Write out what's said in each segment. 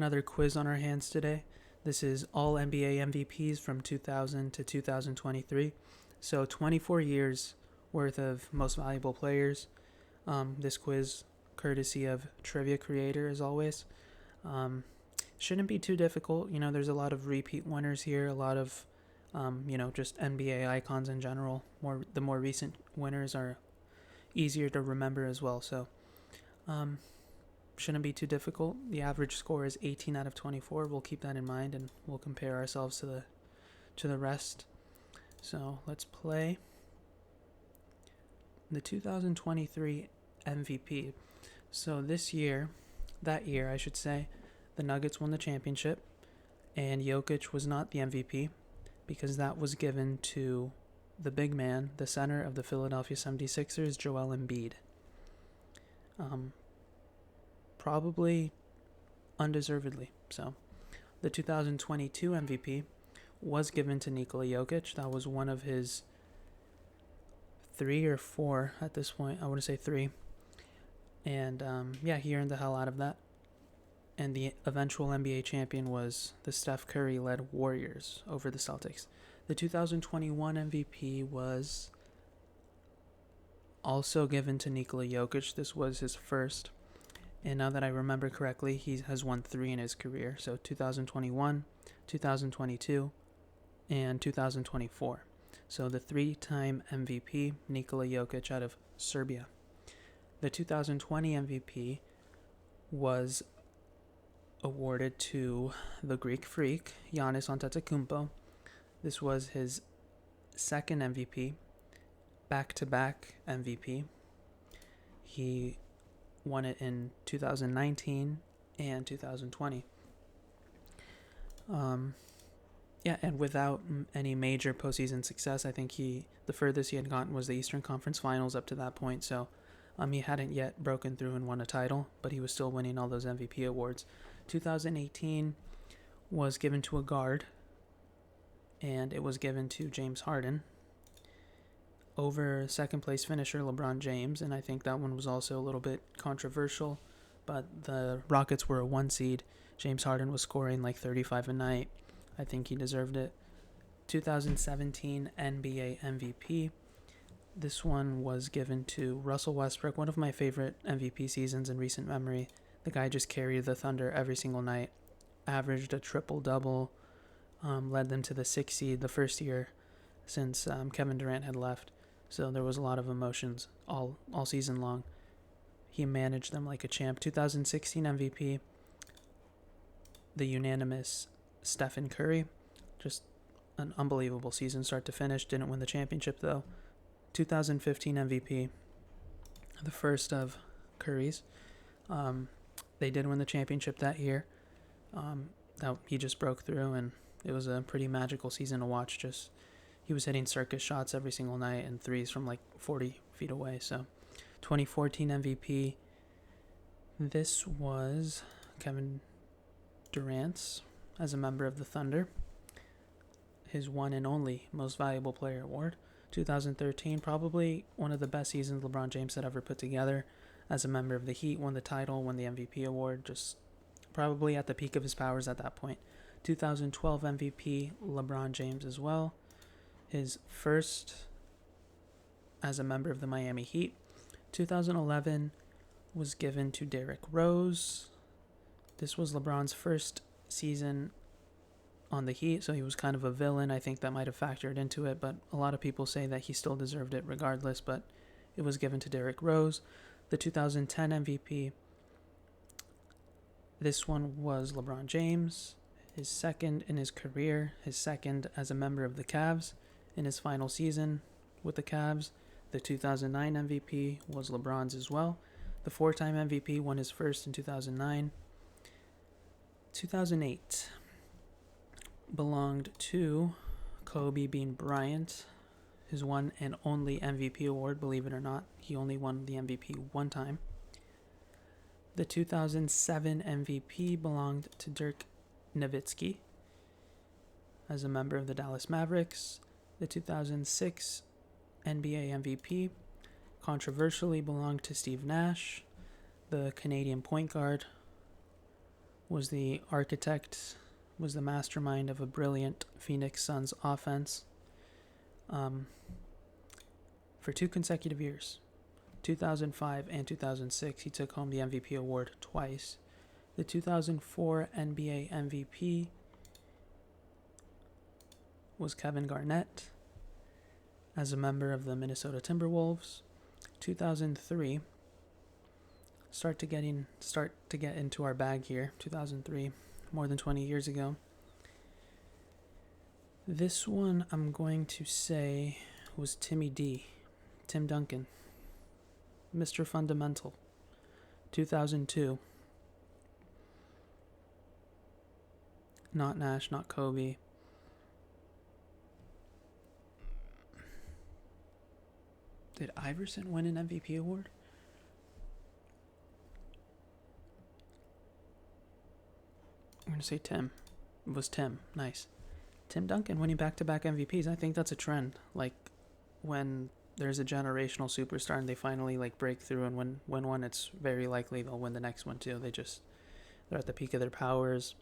Another quiz on our hands today. This is all NBA MVPs from 2000 to 2023. So 24 years worth of most valuable players. This quiz, courtesy of Trivia Creator, as always. Shouldn't be too difficult. There's a lot of repeat winners here, a lot of, just NBA icons in general. The more recent winners are easier to remember as well. So, shouldn't be too difficult. The average score is 18 out of 24. We'll keep that in mind, and we'll compare ourselves to the rest. So let's play the 2023 MVP. So that year I should say, the Nuggets won the championship, and Jokic was not the MVP because that was given to the big man, the center of the Philadelphia 76ers, Joel Embiid. Probably undeservedly so. The 2022 MVP was given to Nikola Jokic. That was one of his 3 or 4 at this point. I want to say 3. And he earned the hell out of that. And the eventual NBA champion was the Steph Curry-led Warriors over the Celtics. The 2021 MVP was also given to Nikola Jokic. This was his first. And now that I remember correctly, he has won 3 in his career. So 2021, 2022, and 2024. So the 3-time MVP, Nikola Jokic out of Serbia. The 2020 MVP was awarded to the Greek Freak, Giannis Antetokounmpo. This was his second MVP, back-to-back MVP. He won it in 2019 and 2020. And without any major postseason success, I think the furthest he had gotten was the Eastern Conference Finals up to that point. So, he hadn't yet broken through and won a title, but he was still winning all those MVP awards. 2018 was given to a guard, and it was given to James Harden over second place finisher LeBron James, and I think that one was also a little bit controversial, but the Rockets were a 1 seed. James Harden was scoring like 35 a night. I think he deserved it. 2017 NBA MVP. This one was given to Russell Westbrook, one of my favorite MVP seasons in recent memory. The guy just carried the Thunder every single night, averaged a triple-double, led them to the 6th seed the first year since Kevin Durant had left. So there was a lot of emotions all season long. He managed them like a champ. 2016 MVP, the unanimous Stephen Curry. Just an unbelievable season start to finish. Didn't win the championship though. 2015 MVP, the first of Curry's. They did win the championship that year. He just broke through, and it was a pretty magical season to watch. He was hitting circus shots every single night and threes from like 40 feet away. So 2014 MVP, this was Kevin Durant's as a member of the Thunder. His one and only most valuable player award. 2013, probably one of the best seasons LeBron James had ever put together as a member of the Heat. Won the title, won the MVP award, just probably at the peak of his powers at that point. 2012 MVP, LeBron James as well. His first as a member of the Miami Heat. 2011 was given to Derrick Rose. This was LeBron's first season on the Heat, so he was kind of a villain. I think that might have factored into it, but a lot of people say that he still deserved it regardless, but it was given to Derrick Rose. The 2010 MVP, this one was LeBron James, his second in his career, his second as a member of the Cavs. In his final season with the Cavs. The 2009 MVP was LeBron's as well. The 4-time MVP won his first in 2009. 2008 belonged to Kobe Bean Bryant, his one and only MVP award, believe it or not. He only won the MVP one time. The 2007 MVP belonged to Dirk Nowitzki as a member of the Dallas Mavericks. The 2006 NBA MVP controversially belonged to Steve Nash, the Canadian point guard was the architect, was the mastermind of a brilliant Phoenix Suns offense for 2 consecutive years. 2005 and 2006, he took home the MVP award twice. The 2004 NBA MVP was Kevin Garnett as a member of the Minnesota Timberwolves. 2003, start to get into our bag here. 2003, more than 20 years ago. This one I'm going to say was Tim Duncan, Mr. Fundamental. 2002, not Nash, not Kobe. Did Iverson win an MVP award? I'm going to say Tim. It was Tim. Nice. Tim Duncan winning back-to-back MVPs. I think that's a trend. Like, when there's a generational superstar and they finally, break through and win one, it's very likely they'll win the next one, too. They're at the peak of their powers.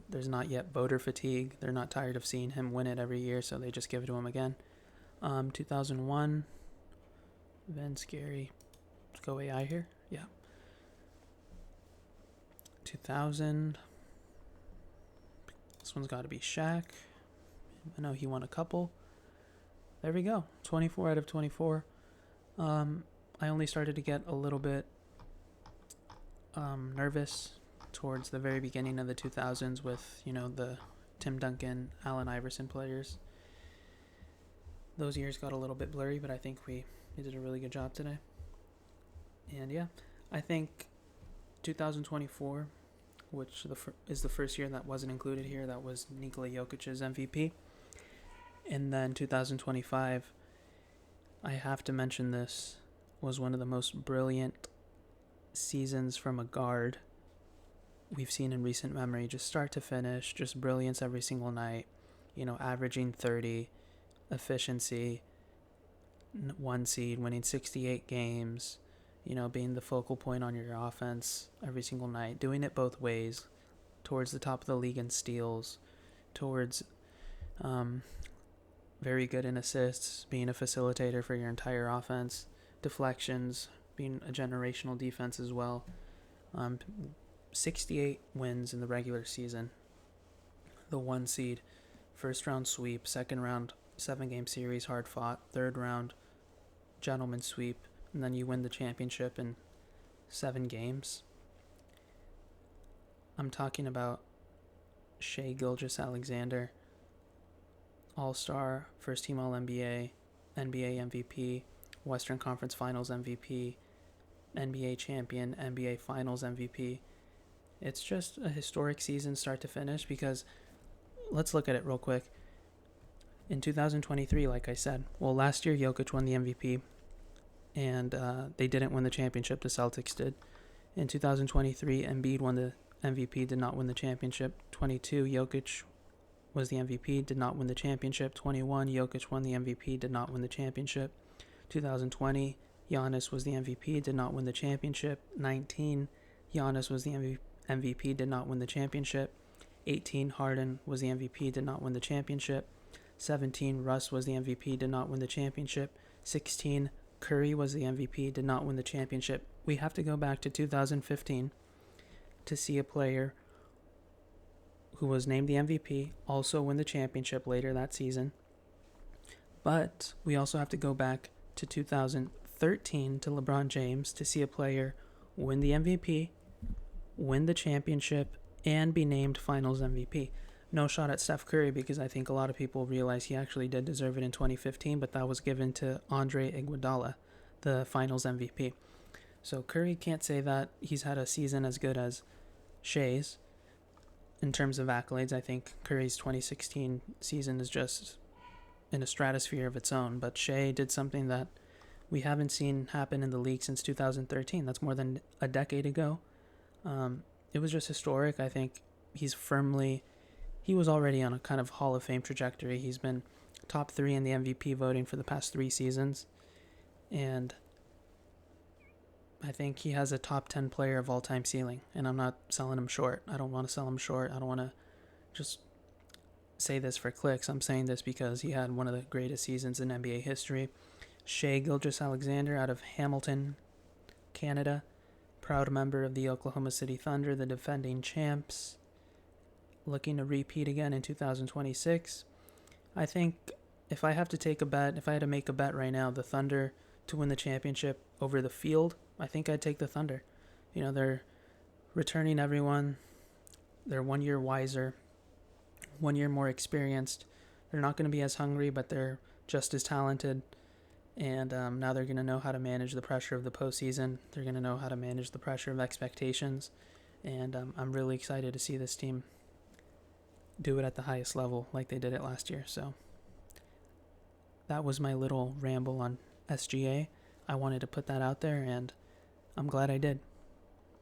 There's not yet voter fatigue. They're not tired of seeing him win it every year, so they just give it to him again. 2001... Vince, Gary, go AI here. Yeah. 2000. This one's got to be Shaq. I know he won a couple. There we go. 24 out of 24. I only started to get a little bit nervous towards the very beginning of the 2000s with, the Tim Duncan, Allen Iverson players. Those years got a little bit blurry, but I think we did a really good job today. And yeah, I think 2024, which is the first year that wasn't included here, that was Nikola Jokic's MVP. And then 2025, I have to mention this, was one of the most brilliant seasons from a guard we've seen in recent memory. Just start to finish, just brilliance every single night, averaging 30, efficiency, 1 seed, winning 68 games, being the focal point on your offense every single night, doing it both ways, towards the top of the league in steals, towards very good in assists, being a facilitator for your entire offense, deflections, being a generational defense as well. 68 wins in the regular season, the 1 seed, first round sweep, second round 7-game series, hard fought, third round gentleman sweep, and then you win the championship in 7 games. I'm talking about Shai-Gilgeous Alexander, All-Star, First Team All-NBA, NBA MVP, Western Conference Finals MVP, NBA Champion, NBA Finals MVP. It's just a historic season start to finish because let's look at it real quick. In 2023, like I said, last year Jokic won the MVP, and they didn't win the championship. The Celtics did. In 2023, Embiid won the MVP, did not win the championship. 22, Jokic was the MVP, did not win the championship. 21, Jokic won the MVP, did not win the championship. 2020, Giannis was the MVP, did not win the championship. 19, Giannis was the MVP, did not win the championship. 18, Harden was the MVP, did not win the championship. 17, Russ was the MVP, did not win the championship. 16, Curry was the MVP, did not win the championship. We have to go back to 2015 to see a player who was named the MVP also win the championship later that season. But we also have to go back to 2013 to LeBron James to see a player win the MVP, win the championship, and be named Finals MVP. No shot at Steph Curry because I think a lot of people realize he actually did deserve it in 2015, but that was given to Andre Iguodala, the Finals MVP. So Curry can't say that he's had a season as good as Shai's. In terms of accolades, I think Curry's 2016 season is just in a stratosphere of its own, but Shai did something that we haven't seen happen in the league since 2013. That's more than a decade ago. It was just historic. I think he was already on a kind of Hall of Fame trajectory. He's been top 3 in the MVP voting for the past 3 seasons. And I think he has a top 10 player of all time ceiling, and I'm not selling him short. I don't want to sell him short. I don't want to just say this for clicks. I'm saying this because he had one of the greatest seasons in NBA history. Shai-Gilgeous Alexander out of Hamilton, Canada, proud member of the Oklahoma City Thunder, the defending champs, looking to repeat again in 2026. I think if I have to take a bet, if I had to make a bet right now, the Thunder to win the championship over the field, I think I'd take the Thunder. You know, they're returning everyone. They're 1 year wiser, 1 year more experienced. They're not going to be as hungry, but they're just as talented. And now they're going to know how to manage the pressure of the postseason. They're going to know how to manage the pressure of expectations. And I'm really excited to see this team do it at the highest level like they did it last year. So that was my little ramble on SGA. I wanted to put that out there, and I'm glad I did.